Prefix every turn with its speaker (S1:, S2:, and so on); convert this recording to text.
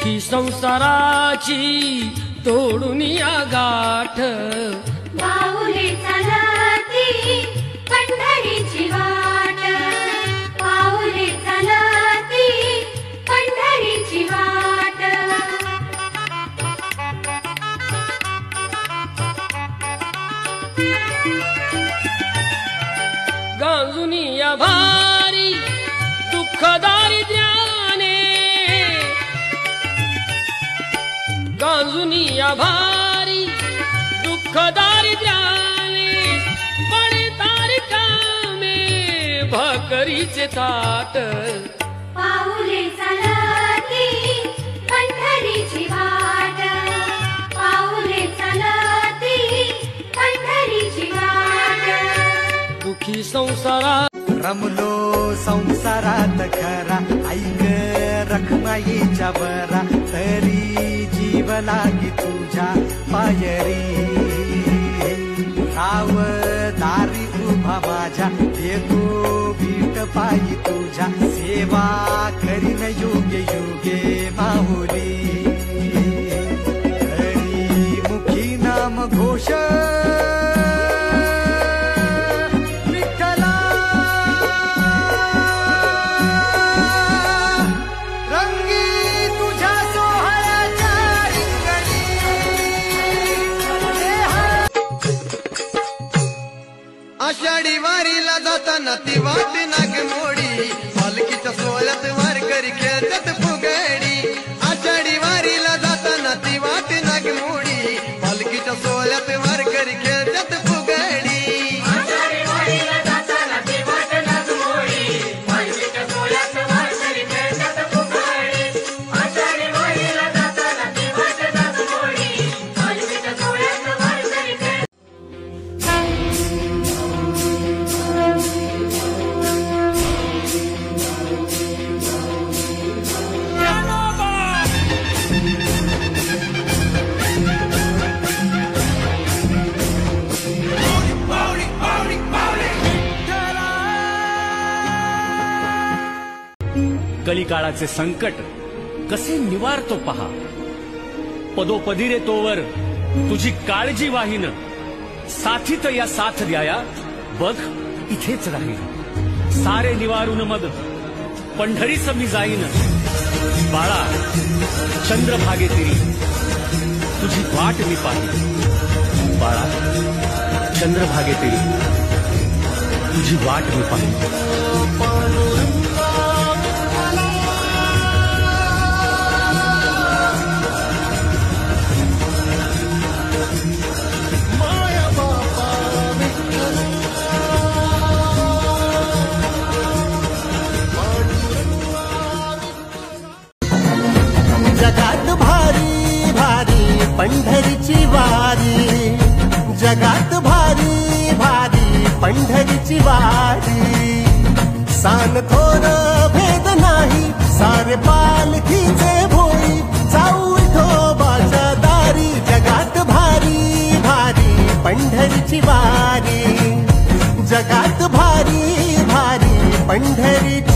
S1: दुखी संसाराची तोडून या गाठ
S2: पाऊले चालती पंढरीची वाट पाऊले चालती पंढरीची वाट
S1: गांजुनी या भारी दुःख दारिद्र्याने गांजुनी या भारी दुःख दारिद्र्याने पडे तारिकामे भाकरीचे ताट
S2: पाऊले चालती पंढरीची वाट पाऊले चालती पंढरीची वाट
S1: दुखी संसारात
S3: रमलो संसारात खरा ऐक रखमाईच्या बरा तरी जीव लागी तुझ्या पायरी राव दारी उभा माझ्या येतो भीट पायी तुझ्या सेवा करीन योग्य योगे माहुली हरी मुखी नाम घोष
S4: आषाढी वारीला जाताना ती वाट नागमोडी पालखीच्या सोहळ्यात वारकरी खेळतात फुगडी आषाढी वारीला जाताना ती वाट नागमोडी पालखीच्या सोहळ्यात वारकरी खेळतात फुगडी
S2: आषाढी वारीला जाताना ती वाट नागमोडी पालखीच्या सोहळ्यात वारकरी खेळतात फुगडी आषाढी वारीला जाताना ती वाट नागमोडी पालखीच्या सोहळ्यात वारकरी खेळतात
S5: कलिकाळाचे संकट कसे निवारतो पहा पदोपदी रे तोवर तुझी काळजी वाहीन साथीत या साथ द्याया बघ इथेच राहील सारे निवारून मग पंढरीस मी जाईन बाळा चंद्रभागे तिरी तुझी वाट मी पाहिन बाळा चंद्रभागे तिरी तुझी वाट मी पाहिन
S6: जगात भारी भारी पंढरीची वारी जगात भारी भारी पंढरीची वारी सान थोर भेद नाही सारे पालखीचे भोई जाऊ विठोबाच्या दारी जगात भारी भारी पंढरीची वारी जगात भारी भारी पंढरीची